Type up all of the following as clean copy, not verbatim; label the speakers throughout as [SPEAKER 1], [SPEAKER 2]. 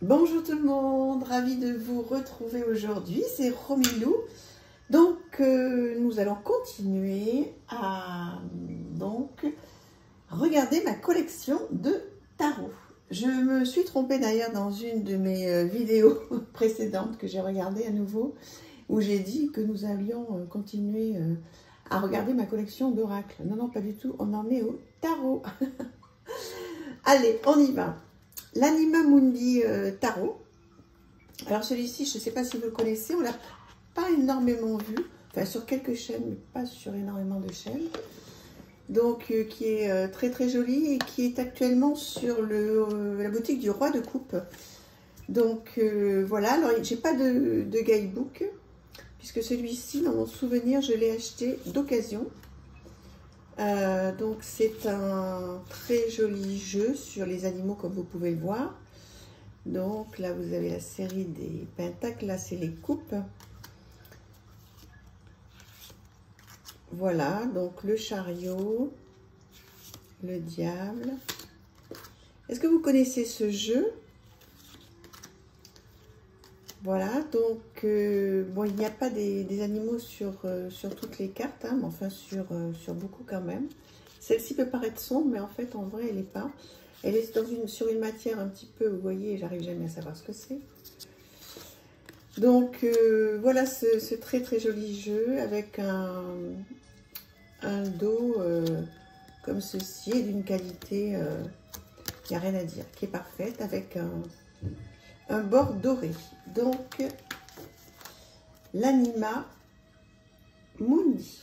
[SPEAKER 1] Bonjour tout le monde, ravie de vous retrouver aujourd'hui, c'est Romilou. Donc nous allons continuer à regarder ma collection de tarots. Je me suis trompée d'ailleurs dans une de mes vidéos précédentes que j'ai regardée à nouveau, où j'ai dit que nous allions continuer à regarder ma collection d'oracles. Non, pas du tout, on en est au tarot. Allez, on y va. L'Anima Mundi Tarot. Alors celui-ci, je ne sais pas si vous le connaissez, on ne l'a pas énormément vu, enfin sur quelques chaînes, mais pas sur énormément de chaînes. Donc qui est très joli et qui est actuellement sur la boutique du Roi de Coupe. Donc voilà, alors j'ai pas de guidebook, puisque celui-ci, dans mon souvenir, je l'ai acheté d'occasion. Donc c'est un très joli jeu sur les animaux comme vous pouvez le voir. Donc là vous avez la série des pentacles, là c'est les coupes. Voilà, donc le chariot, le diable. Est-ce que vous connaissez ce jeu? Voilà, donc bon, il n'y a pas des animaux sur toutes les cartes, hein, mais enfin sur beaucoup quand même. Celle-ci peut paraître sombre, mais en fait en vrai elle n'est pas. Elle est sur une matière un petit peu, vous voyez, j'arrive jamais à savoir ce que c'est. Donc voilà ce très joli jeu avec un dos comme ceci, et d'une qualité, il n'y a rien à dire, qui est parfaite, avec un bord doré. Donc l'Anima Mundi.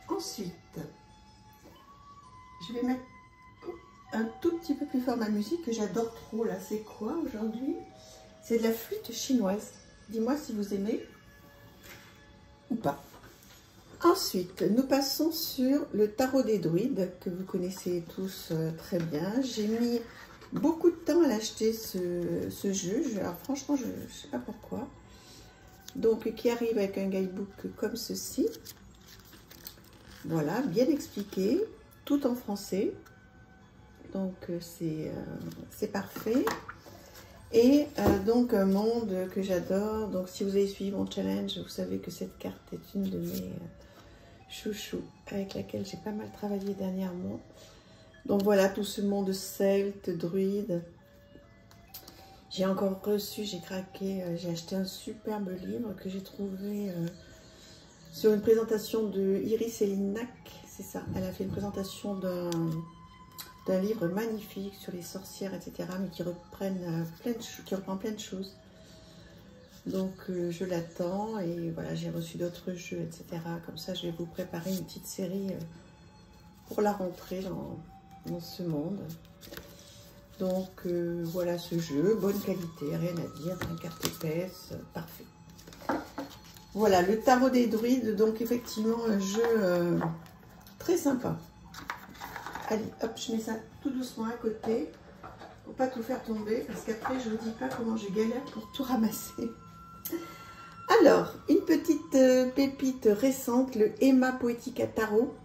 [SPEAKER 1] Ensuite, je vais mettre un tout petit peu plus fort ma musique que j'adore trop. Là, c'est quoi aujourd'hui? C'est de la flûte chinoise. Dis-moi si vous aimez ou pas. Ensuite, nous passons sur le tarot des druides, que vous connaissez tous très bien. J'ai mis beaucoup de temps à l'acheter ce jeu. Alors franchement, je ne sais pas pourquoi. Donc, qui arrive avec un guidebook comme ceci. Voilà, bien expliqué, tout en français. Donc, c'est parfait. Et donc, un monde que j'adore. Donc, si vous avez suivi mon challenge, vous savez que cette carte est une de mes chouchous, avec laquelle j'ai pas mal travaillé dernièrement. Donc, voilà, tout ce monde celte, druide. J'ai encore reçu, j'ai craqué, j'ai acheté un superbe livre que j'ai trouvé sur une présentation de Iris Elinac. C'est ça, elle a fait une présentation d'un livre magnifique sur les sorcières, etc., mais qui reprend plein de choses. Donc je l'attends, et voilà, j'ai reçu d'autres jeux, etc. Comme ça, je vais vous préparer une petite série pour la rentrée dans ce monde. Donc voilà ce jeu, bonne qualité, rien à dire, une carte épaisse, parfait. Voilà, le tarot des druides, donc effectivement un jeu très sympa. Allez, hop, je mets ça tout doucement à côté, pour pas tout faire tomber, parce qu'après je ne vous dis pas comment je galère pour tout ramasser. Alors, une petite pépite récente, le Emma Poetica Tarot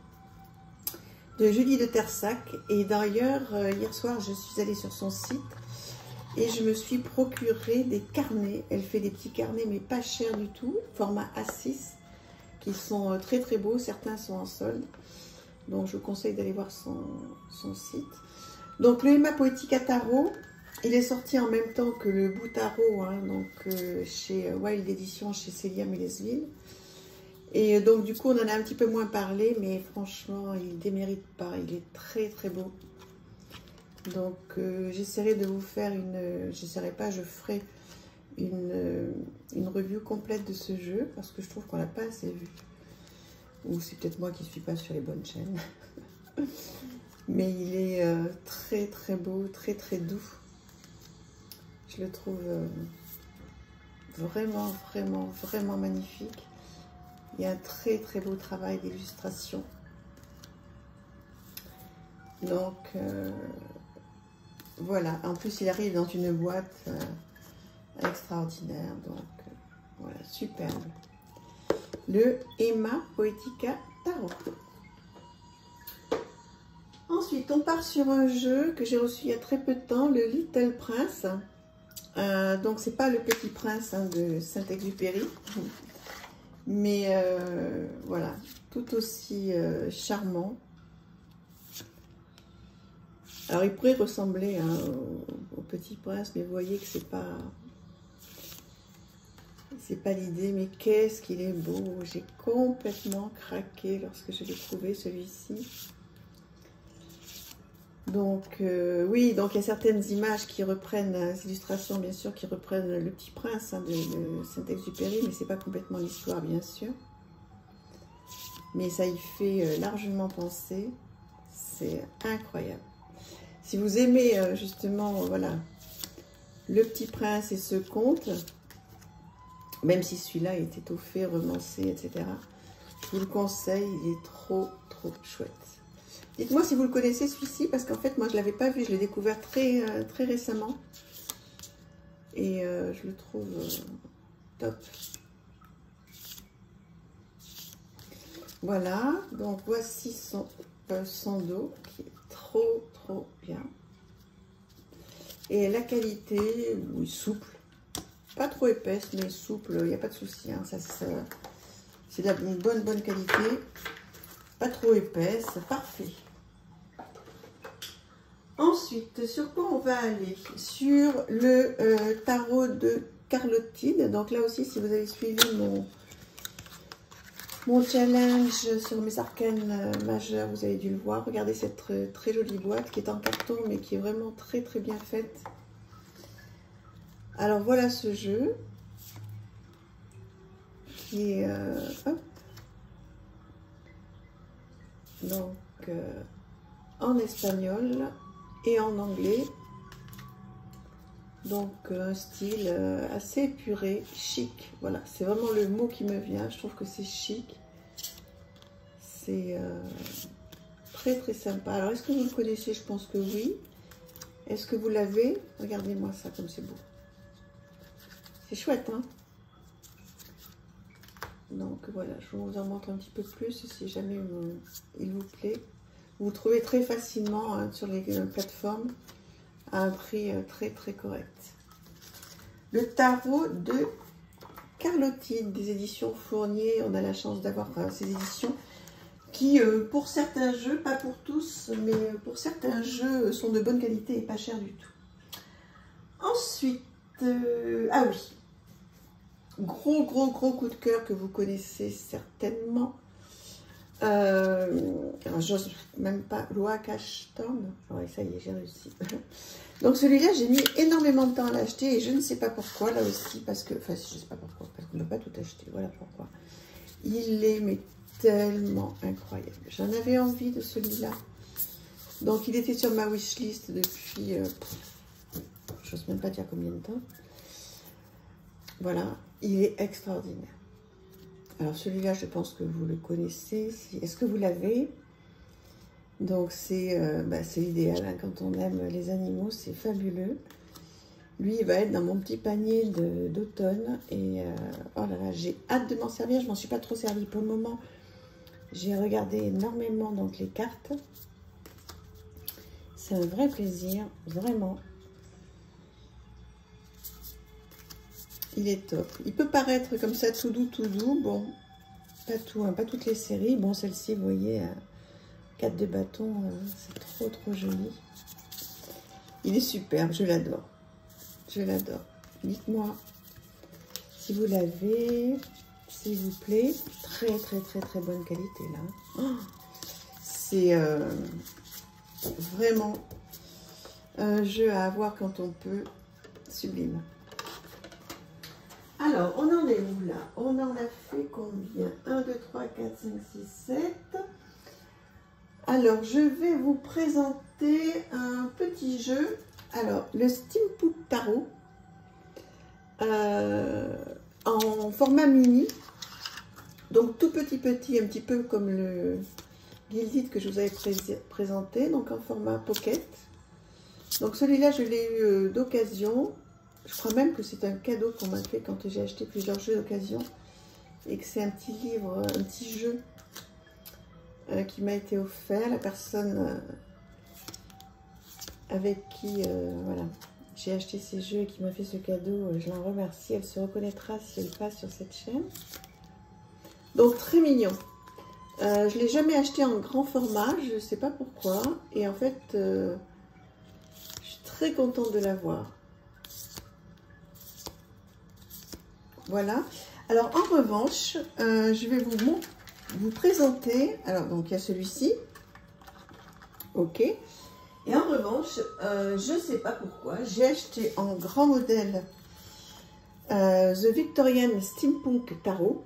[SPEAKER 1] de Julie de Tersac. Et d'ailleurs, hier soir, je suis allée sur son site et je me suis procuré des carnets. Elle fait des petits carnets, mais pas chers du tout, format A6, qui sont très beaux. Certains sont en solde. Donc, je vous conseille d'aller voir son site. Donc, le Emma Poetica Tarot, il est sorti en même temps que le Bout Tarot, hein, donc chez Wild Edition, chez Célia Mélesville. Et donc, du coup, on en a un petit peu moins parlé, mais franchement, il ne démérite pas. Il est très beau. Donc, j'essaierai de vous faire je ferai une review complète de ce jeu, parce que je trouve qu'on l'a pas assez vu. Ou c'est peut-être moi qui ne suis pas sur les bonnes chaînes. Mais il est très beau, très doux. Je le trouve vraiment magnifique. Il y a un très beau travail d'illustration. Donc, voilà. En plus, il arrive dans une boîte extraordinaire. Donc, voilà, superbe. Le Emma Poetica Tarot. Ensuite, on part sur un jeu que j'ai reçu il y a très peu de temps, le Little Prince. Donc, c'est pas le Petit Prince hein, de Saint-Exupéry. Mais voilà, tout aussi charmant. Alors, il pourrait ressembler hein, au Petit Prince, mais vous voyez que c'est pas l'idée. Mais qu'est-ce qu'il est beau! J'ai complètement craqué lorsque je l'ai trouvé, celui-ci. Donc, oui, donc il y a certaines images qui reprennent, ces illustrations, bien sûr, qui reprennent le Petit Prince hein, de Saint-Exupéry, mais c'est pas complètement l'histoire, bien sûr. Mais ça y fait largement penser. C'est incroyable. Si vous aimez, justement, voilà, le Petit Prince et ce conte, même si celui-là est étoffé, romancé, etc., je vous le conseille, il est trop, trop chouette. Dites-moi si vous le connaissez celui-ci, parce qu'en fait, moi, je ne l'avais pas vu. Je l'ai découvert très récemment. Et je le trouve top. Voilà. Donc, voici son dos, qui est trop, trop bien. Et la qualité, oui, souple. Pas trop épaisse, mais souple. Il n'y a pas de souci. Hein. C'est de la bonne qualité. Pas trop épaisse. Parfait. Ensuite, sur quoi on va aller? Sur le tarot de Carlottine. Donc là aussi, si vous avez suivi mon challenge sur mes arcanes majeures, vous avez dû le voir. Regardez cette très jolie boîte qui est en carton, mais qui est vraiment très très bien faite. Alors voilà ce jeu qui est hop. Donc en espagnol et en anglais, donc un style assez épuré, chic, voilà, c'est vraiment le mot qui me vient, je trouve que c'est chic, c'est très très sympa. Alors est-ce que vous le connaissez? Je pense que oui. Est-ce que vous l'avez? Regardez-moi ça comme c'est beau, c'est chouette hein. Donc voilà, je vous en montre un petit peu plus si jamais il vous plaît. Vous trouvez très facilement hein, sur les plateformes à un prix très très correct. Le tarot de Carlottine des éditions Fournier. On a la chance d'avoir ces éditions qui, pour certains jeux, pas pour tous, mais pour certains jeux, sont de bonne qualité et pas cher du tout. Ensuite, ah oui, gros coup de cœur que vous connaissez certainement. Alors j'ose même pas, Loacash Storm. Ouais, ça y est, j'ai réussi. Donc celui-là, j'ai mis énormément de temps à l'acheter et je ne sais pas pourquoi, là aussi, parce que, enfin, je sais pas pourquoi, parce qu'on ne peut pas tout acheter, voilà pourquoi. Il est mais tellement incroyable. J'en avais envie de celui-là. Donc il était sur ma wishlist depuis, j'ose même pas dire combien de temps. Voilà, il est extraordinaire. Alors celui-là, je pense que vous le connaissez. Est-ce que vous l'avez? Donc c'est idéal hein, quand on aime les animaux, c'est fabuleux. Lui, il va être dans mon petit panier d'automne. Et oh là là, j'ai hâte de m'en servir. Je m'en suis pas trop servi pour le moment. J'ai regardé énormément donc les cartes. C'est un vrai plaisir, vraiment. Il est top. Il peut paraître comme ça tout doux. Bon, pas tout, hein, pas toutes les séries. Bon, celle-ci, vous voyez, 4 de bâton, c'est trop joli. Il est superbe, je l'adore. Je l'adore. Dites-moi si vous l'avez, s'il vous plaît. Très bonne qualité là. Oh, c'est vraiment un jeu à avoir quand on peut. Sublime. Alors, on en est où là? On en a fait combien? 1, 2, 3, 4, 5, 6, 7. Alors, je vais vous présenter un petit jeu. Alors, le Steampunk Tarot en format mini. Donc, tout petit, un petit peu comme le Gilded que je vous avais présenté. Donc, en format pocket. Donc, celui-là, je l'ai eu d'occasion. Je crois même que c'est un cadeau qu'on m'a fait quand j'ai acheté plusieurs jeux d'occasion. Et que c'est un petit livre, un petit jeu qui m'a été offert. La personne avec qui voilà, j'ai acheté ces jeux et qui m'a fait ce cadeau. Je l'en remercie. Elle se reconnaîtra si elle passe sur cette chaîne. Donc très mignon. Je ne l'ai jamais acheté en grand format, je ne sais pas pourquoi. Et en fait, je suis très contente de l'avoir. Voilà. Alors en revanche, je vais vous présenter. Alors donc il y a celui-ci. Ok. Et en revanche, je ne sais pas pourquoi, j'ai acheté en grand modèle The Victorian Steampunk Tarot.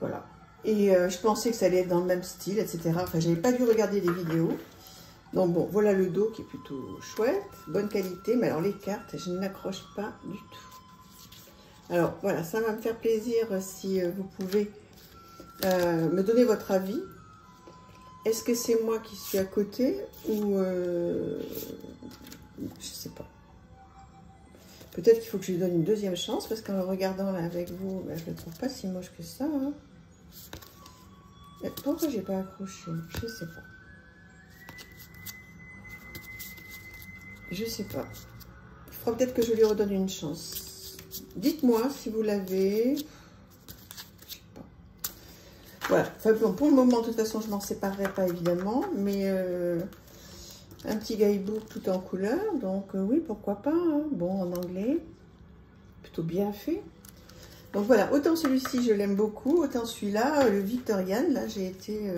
[SPEAKER 1] Voilà. Et je pensais que ça allait être dans le même style, etc. Enfin, j'avais pas dû regarder des vidéos. Donc bon, voilà le dos qui est plutôt chouette, bonne qualité. Mais alors les cartes, je n'accroche pas du tout. Alors voilà, ça va me faire plaisir si vous pouvez me donner votre avis. Est-ce que c'est moi qui suis à côté ou je sais pas. Peut-être qu'il faut que je lui donne une deuxième chance parce qu'en le regardant là avec vous, ben, je ne le trouve pas si moche que ça. Hein. Pourquoi j'ai pas accroché? Je sais pas. Je sais pas. Il faudra peut-être que je lui redonne une chance. Dites-moi si vous l'avez. Je sais pas. Voilà. Enfin, bon, pour le moment, de toute façon, je m'en séparerai pas évidemment, mais un petit guidebook tout en couleur. Donc oui, pourquoi pas. Hein. Bon, en anglais, plutôt bien fait. Donc voilà, autant celui-ci, je l'aime beaucoup, autant celui-là, le Victorian, là, j'ai été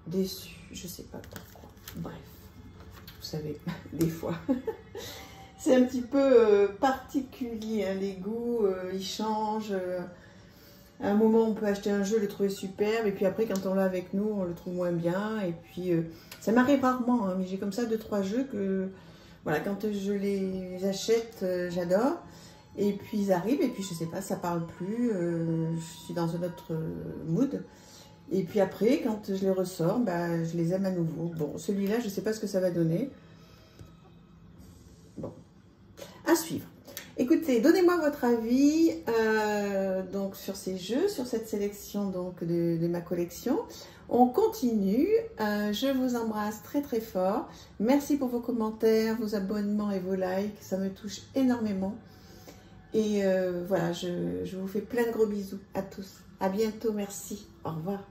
[SPEAKER 1] déçue. Je sais pas pourquoi. Bref, vous savez, des fois. C'est un petit peu particulier, hein, les goûts, ils changent. À un moment, on peut acheter un jeu, le trouver superbe, et puis après, quand on l'a avec nous, on le trouve moins bien. Et puis, ça m'arrive rarement, hein, mais j'ai comme ça 2-3 jeux que, voilà, quand je les achète, j'adore. Et puis ils arrivent, et puis je sais pas, ça parle plus, je suis dans un autre mood. Et puis après, quand je les ressors, bah, je les aime à nouveau. Bon, celui-là, je sais pas ce que ça va donner. Bon, à suivre. Écoutez, donnez-moi votre avis donc sur ces jeux, sur cette sélection donc de ma collection. On continue. Je vous embrasse très très fort. Merci pour vos commentaires, vos abonnements et vos likes. Ça me touche énormément. Et voilà, je vous fais plein de gros bisous à tous. À bientôt, merci. Au revoir.